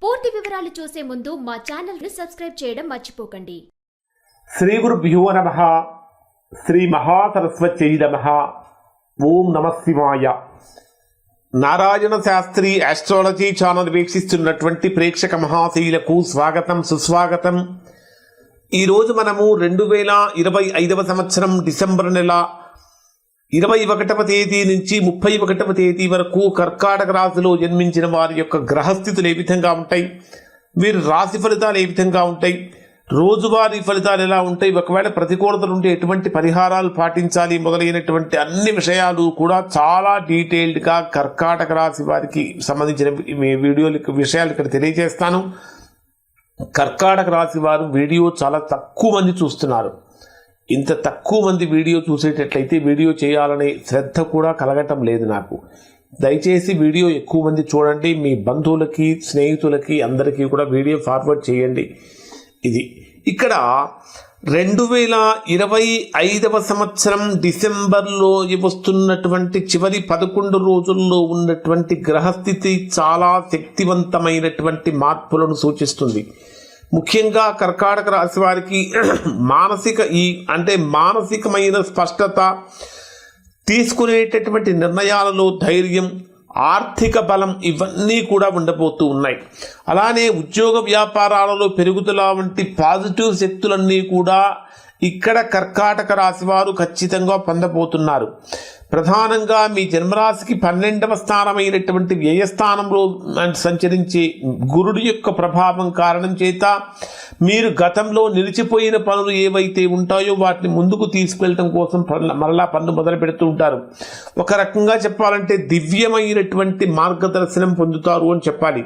పూర్తి వివరాలు చూసే ముందు మా ఛానల్ ని సబ్స్క్రైబ్ చేయడం మర్చిపోకండి. శ్రీ గురుభ్యో నమః. శ్రీ మహాసరస్వత్యై నమః. ఓం నమః శివాయ. నారాయణ శాస్త్రి ఆస్ట్రాలజీ ఛానల్ వీక్షిస్తున్నటువంటి ప్రేక్షక మహాశీలకు స్వాగతం, సుస్వాగతం. ఈరోజు మనము 2025 సంవత్సరం డిసెంబర్ నెల 21వ తేదీ నుంచి 31వ తేదీ వరకు కర్కాటక రాశిలో జన్మించిన వారి యొక్క గ్రహస్థితులు ఏ విధంగా ఉంటాయి, వీరి రాశి ఫలితాలు ఏ విధంగా ఉంటాయి, రోజువారీ ఫలితాలు ఎలా ఉంటాయి, ఒకవేళ ప్రతికూలతలు ఉంటే ఎటువంటి పరిహారాలు పాటించాలి మొదలైనటువంటి అన్ని విషయాలు కూడా చాలా డీటెయిల్డ్గా కర్కాటక రాశి వారికి సంబంధించిన విషయాలు ఇక్కడ తెలియజేస్తాను. కర్కాటక రాశి వారు వీడియో చాలా తక్కువ మంది చూస్తున్నారు. ఇంత తక్కువ మంది వీడియో చూసేటట్లయితే వీడియో చేయాలనే శ్రద్ధ కూడా కలగటం లేదు నాకు. దయచేసి వీడియో ఎక్కువ మంది చూడండి, మీ బంధువులకి, స్నేహితులకి అందరికీ కూడా వీడియో ఫార్వర్డ్ చేయండి. ఇది ఇక్కడ 2025 సంవత్సరం డిసెంబర్లో వస్తున్నటువంటి చివరి 11 రోజుల్లో ఉన్నటువంటి గ్రహస్థితి చాలా శక్తివంతమైనటువంటి మార్పులను సూచిస్తుంది. ముఖ్యంగా కర్కాటక రాశి వారికి మానసికమైన స్పష్టత, తీసుకునేటటువంటి నిర్ణయాలలో ధైర్యం, ఆర్థిక బలం ఇవన్నీ కూడా ఉండబోతూ ఉన్నాయి. అలానే ఉద్యోగ వ్యాపారాలలో పెరుగుదల వంటి పాజిటివ్ శక్తులన్నీ కూడా ఇక్కడ కర్కాటక రాశి వారు ఖచ్చితంగా పొందబోతున్నారు. ప్రధానంగా మీ జన్మరాశికి 12వ స్థానమైనటువంటి వ్యయస్థానంలో సంచరించే గురుడి యొక్క ప్రభావం కారణం చేత మీరు గతంలో నిలిచిపోయిన పనులు ఏవైతే ఉంటాయో వాటిని ముందుకు తీసుకెళ్ళటం కోసం మరలా పనులు మొదలు పెడుతూ ఉంటారు. ఒక రకంగా చెప్పాలంటే దివ్యమైనటువంటి మార్గదర్శనం పొందుతారు అని చెప్పాలి.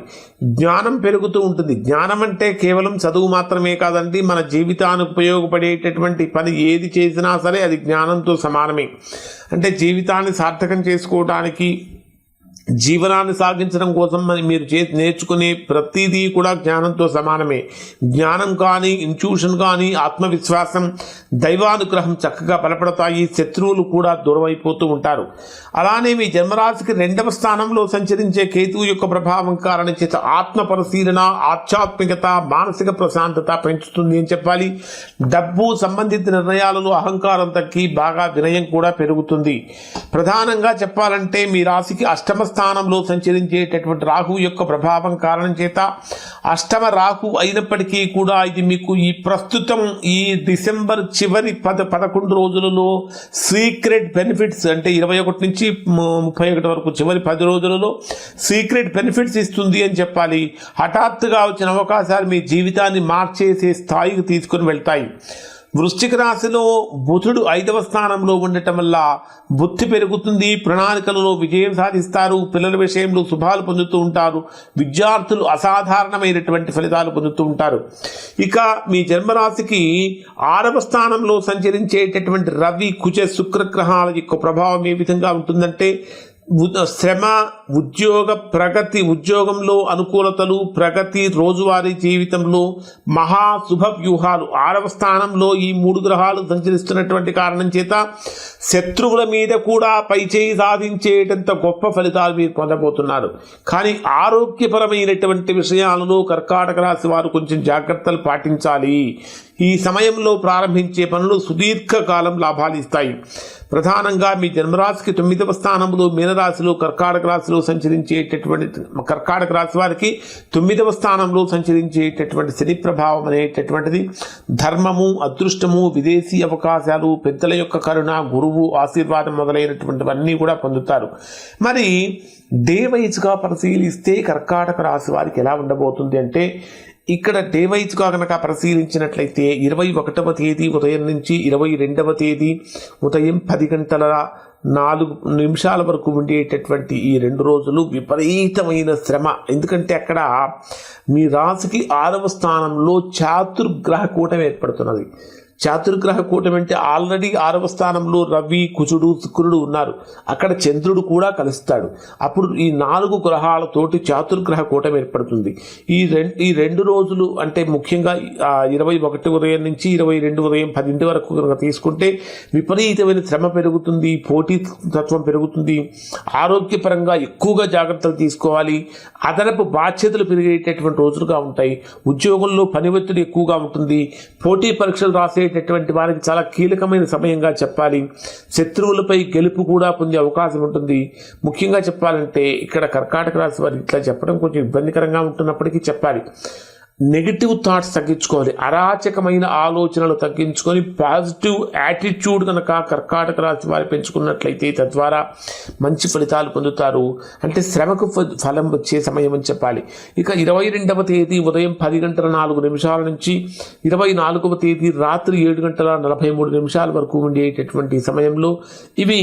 జ్ఞానం పెరుగుతూ ఉంటుంది. జ్ఞానం అంటే కేవలం చదువు మాత్రమే కాదండి. మన జీవితానికి ఉపయోగపడేటటువంటి పని ఏది చేసినా సరే అది జ్ఞానంతో సమానమే. అంటే జీవితాన్ని సార్థకం చేసుకోవడానికి, జీవనాన్ని సాగించడం కోసం మీరు నేర్చుకునే ప్రతిదీ కూడా జ్ఞానంతో సమానమే. జ్ఞానం కానీ, ఇంట్యూషన్ కానీ, ఆత్మవిశ్వాసం, దైవానుగ్రహం చక్కగా బలపడతాయి. శత్రువులు కూడా దూరమైపోతూ ఉంటారు. అలానే మీ జన్మరాశికి 2వ స్థానంలో సంచరించే కేతువు యొక్క ప్రభావం కారణం చేత ఆత్మ పరిశీలన, ఆధ్యాత్మికత, మానసిక ప్రశాంతత పెంచుతుంది అని చెప్పాలి. డబ్బు సంబంధిత నిర్ణయాలలో అహంకారం తగ్గి బాగా వినయం కూడా పెరుగుతుంది. ప్రధానంగా చెప్పాలంటే మీ రాశికి 8వ స్థానంలో సంచరించేటటువంటి రాహువు యొక్క ప్రభావం కారణం చేత అష్టమ రాహు అయినప్పటికీ కూడా ఇది మీకు ఈ ప్రస్తుతం ఈ డిసెంబర్ చివరి 11 రోజులలో సీక్రెట్ బెనిఫిట్స్, అంటే 21 నుంచి 31 వరకు చివరి 10 రోజులలో సీక్రెట్ బెనిఫిట్స్ ఇస్తుంది అని చెప్పాలి. హఠాత్తుగా వచ్చిన అవకాశాలు మీ జీవితాన్ని మార్చేసే స్థాయికి తీసుకుని వెళ్తాయి. వృశ్చిక రాశిలో బుధుడు 5వ స్థానంలో ఉండటం వల్ల బుద్ధి పెరుగుతుంది. ప్రణాళికలలో విజయం సాధిస్తారు. పిల్లల విషయంలో శుభాలు పొందుతూ ఉంటారు. విద్యార్థులు అసాధారణమైనటువంటి ఫలితాలు పొందుతూ ఉంటారు. ఇక మీ జన్మరాశికి 6వ స్థానంలో సంచరించేటటువంటి రవి, కుజ, శుక్రగ్రహాల యొక్క ప్రభావం ఏ విధంగా ఉంటుందంటే శ్రమ, ఉద్యోగ ప్రగతి, ఉద్యోగంలో అనుకూలతలు, ప్రగతి, రోజువారీ జీవితంలో మహాశుభ వ్యూహాలు. 6వ స్థానంలో ఈ 3 గ్రహాలు సంచరిస్తున్నటువంటి కారణం చేత శత్రువుల మీద కూడా పైచేయి సాధించేటంత గొప్ప ఫలితాలు మీరు పొందబోతున్నారు. కానీ ఆరోగ్యపరమైనటువంటి విషయాలలో కర్కాటక రాశి వారు కొంచెం జాగ్రత్తలు పాటించాలి. ఈ సమయంలో ప్రారంభించే పనులు సుదీర్ఘకాలం లాభాలు ఇస్తాయి. ప్రధానంగా మీ జన్మరాశికి 9వ స్థానంలో మీనరాశిలో కర్కాటక రాశిలో సంచరించేటటువంటి కర్కాటక రాశి వారికి 9వ స్థానంలో సంచరించేటటువంటి శని ప్రభావం అనేటటువంటిది ధర్మము, అదృష్టము, విదేశీ అవకాశాలు, పెద్దల యొక్క కరుణ, గురువు ఆశీర్వాదం మొదలైనటువంటివన్నీ కూడా పొందుతారు. మరి డే వైజ్గా పరిశీలిస్తే కర్కాటక రాశి వారికి ఎలా ఉండబోతుంది అంటే ఇక్కడ డే వైజ్గా కనుక పరిశీలించినట్లయితే 21వ తేదీ ఉదయం నుంచి 22వ తేదీ ఉదయం 10:04 వరకు ఉండేటటువంటి ఈ 2 రోజులు విపరీతమైన శ్రమ. ఎందుకంటే అక్కడ మీ రాశికి 6వ స్థానంలో చాతుర్గ్రహ కూటమి ఏర్పడుతున్నది. చాతుర్గ్రహ కూటమి అంటే ఆల్రెడీ 6వ స్థానంలో రవి, కుజుడు, శుక్రుడు ఉన్నారు. అక్కడ చంద్రుడు కూడా కలుస్తాడు. అప్పుడు ఈ 4 గ్రహాలతోటి చాతుర్గ్రహ కూటమి ఏర్పడుతుంది. ఈ రెండు రోజులు అంటే ముఖ్యంగా 21 ఉదయం నుంచి 22 ఉదయం 10 వరకు కనుక తీసుకుంటే విపరీతమైన శ్రమ పెరుగుతుంది, పోటీ తత్వం పెరుగుతుంది, ఆరోగ్యపరంగా ఎక్కువగా జాగ్రత్తలు తీసుకోవాలి, అదనపు బాధ్యతలు పెరిగేటటువంటి రోజులుగా ఉంటాయి. ఉద్యోగంలో పని ఒత్తిడి ఎక్కువగా ఉంటుంది. పోటీ పరీక్షలు రాసేటటువంటి వారికి చాలా కీలకమైన సమయంగా చెప్పాలి. శత్రువులపై గెలుపు కూడా పొందే అవకాశం ఉంటుంది. ముఖ్యంగా చెప్పాలంటే ఇక్కడ కర్కాటక రాశి వారికి ఇట్లా చెప్పడం కొంచెం ఇబ్బందికరంగా ఉంటున్నప్పటికీ చెప్పాలి. నెగిటివ్ థాట్స్ తగ్గించుకోవాలి, అరాచకమైన ఆలోచనలు తగ్గించుకొని పాజిటివ్ యాటిట్యూడ్ కనుక కర్కాటక రాశి వారు పెంచుకున్నట్లయితే తద్వారా మంచి ఫలితాలు పొందుతారు. అంటే శ్రమకు ఫలం వచ్చే సమయం అని చెప్పాలి. ఇక 22వ తేదీ ఉదయం 10:04 నుంచి 24వ తేదీ రాత్రి 7:43 వరకు ఉండేటటువంటి సమయంలో ఇవి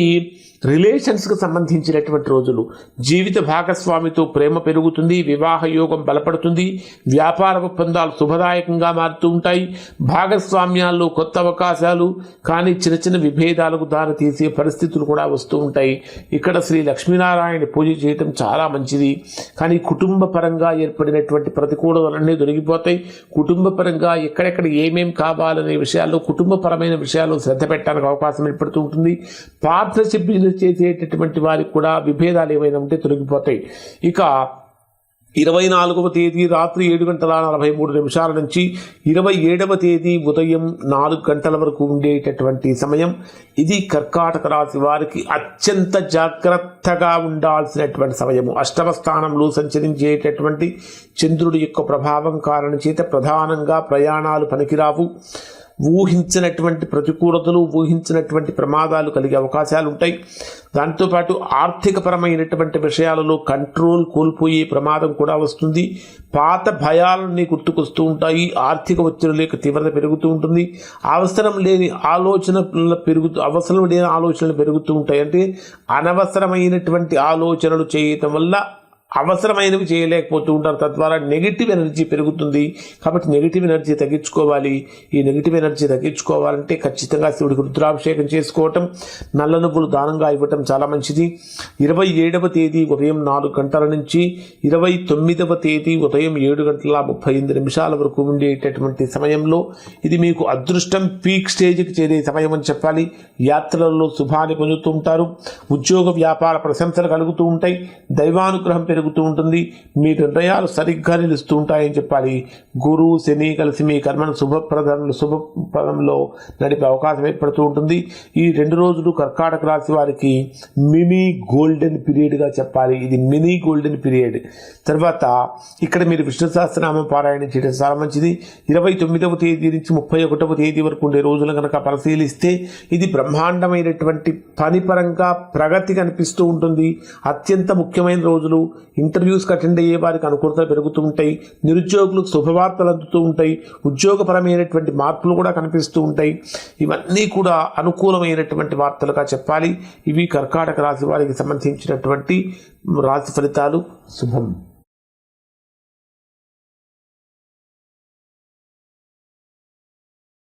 రిలేషన్స్కి సంబంధించినటువంటి రోజులు. జీవిత భాగస్వామితో ప్రేమ పెరుగుతుంది, వివాహ యోగం బలపడుతుంది, వ్యాపార ఒప్పందాలు శుభదాయకంగా మారుతూ ఉంటాయి, భాగస్వామ్యాల్లో కొత్త అవకాశాలు, కానీ చిన్న చిన్న విభేదాలకు దారి తీసే పరిస్థితులు కూడా వస్తూ ఉంటాయి. ఇక్కడ శ్రీ లక్ష్మీనారాయణ పూజ చేయటం చాలా మంచిది. కానీ కుటుంబ పరంగా ఏర్పడినటువంటి ప్రతికూలతలన్నీ దొరికిపోతాయి. కుటుంబ పరంగా ఎక్కడెక్కడ ఏమేం కావాలనే విషయాల్లో, కుటుంబపరమైన విషయాల్లో శ్రద్ధ పెట్టడానికి అవకాశం ఏర్పడుతూ ఉంటుంది. పార్ట్నర్షిప్ బిజినెస్ చేసేటటువంటి వారికి కూడా విభేదాలు ఏమైనా ఉంటే తొలగిపోతాయి. ఇక 24వ తేదీ రాత్రి 7:43 నుంచి 27వ తేదీ ఉదయం 4 వరకు ఉండేటటువంటి సమయం ఇది కర్కాటక రాశి వారికి అత్యంత జాగ్రత్తగా ఉండాల్సినటువంటి సమయము. 8వ స్థానంలో సంచరించేటటువంటి చంద్రుడి యొక్క ప్రభావం కారణం చేత ప్రధానంగా ప్రయాణాలు పనికిరావు, ఊహించినటువంటి ప్రతికూలతలు, ఊహించినటువంటి ప్రమాదాలు కలిగే అవకాశాలు ఉంటాయి. దాంతోపాటు ఆర్థికపరమైనటువంటి విషయాలలో కంట్రోల్ కోల్పోయే ప్రమాదం కూడా వస్తుంది. పాత భయాలన్నీ గుర్తుకొస్తూ ఉంటాయి. ఆర్థిక ఒత్తిడి లేక తీవ్రత పెరుగుతూ ఉంటుంది. అవసరం లేని ఆలోచనలు పెరుగుతూ ఉంటాయి. అంటే అనవసరమైనటువంటి ఆలోచనలు చేయటం వల్ల అవసరమైనవి చేయలేకపోతూ ఉంటారు. తద్వారా నెగిటివ్ ఎనర్జీ పెరుగుతుంది. కాబట్టి నెగిటివ్ ఎనర్జీ తగ్గించుకోవాలి. ఈ నెగిటివ్ ఎనర్జీ తగ్గించుకోవాలంటే ఖచ్చితంగా శివుడికి రుద్రాభిషేకం చేసుకోవటం, నల్ల నువ్వులు దానంగా ఇవ్వటం చాలా మంచిది. 27వ తేదీ ఉదయం 4 నుంచి 29వ తేదీ ఉదయం 7:38 వరకు ఉండేటటువంటి సమయంలో ఇది మీకు అదృష్టం పీక్ స్టేజ్కి చేరే సమయం అని చెప్పాలి. యాత్రలలో శుభాన్ని పొందుతూ ఉంటారు. ఉద్యోగ వ్యాపార ప్రశంసలు కలుగుతూ ఉంటాయి. దైవానుగ్రహం పెరుగుతూ ఉంటుంది. మీ నిర్ణయాలు సరిగ్గా నిలుస్తూ ఉంటాయని చెప్పాలి. గురువు, శని కలిసి మీ కర్మను శుభప్రదంలో నడిపే అవకాశం ఏర్పడుతూ ఉంటుంది. ఈ 2 రోజులు కర్కాటక రాశి వారికి మినీ గోల్డెన్ పీరియడ్గా చెప్పాలి. ఇది మినీ గోల్డెన్ పీరియడ్. తర్వాత ఇక్కడ మీరు విష్ణు సహస్రనామం పారాయణం చేయడం చాలా మంచిది. 29వ తేదీ నుంచి 31వ తేదీ వరకు ఉండే రోజులను కనుక పరిశీలిస్తే ఇది బ్రహ్మాండమైనటువంటి పనిపరంగా ప్రగతి కనిపిస్తూ ఉంటుంది. అత్యంత ముఖ్యమైన రోజులు. ఇంటర్వ్యూస్కి అటెండ్ అయ్యే వారికి అనుకూలతలు పెరుగుతూ ఉంటాయి. నిరుద్యోగులకు శుభవార్తలు అందుతూ ఉంటాయి. ఉద్యోగపరమైనటువంటి మార్పులు కూడా కనిపిస్తూ ఉంటాయి. ఇవన్నీ కూడా అనుకూలమైనటువంటి వార్తలుగా చెప్పాలి. ఇవి కర్కాటక రాశి వారికి సంబంధించినటువంటి రాశి ఫలితాలు. శుభం.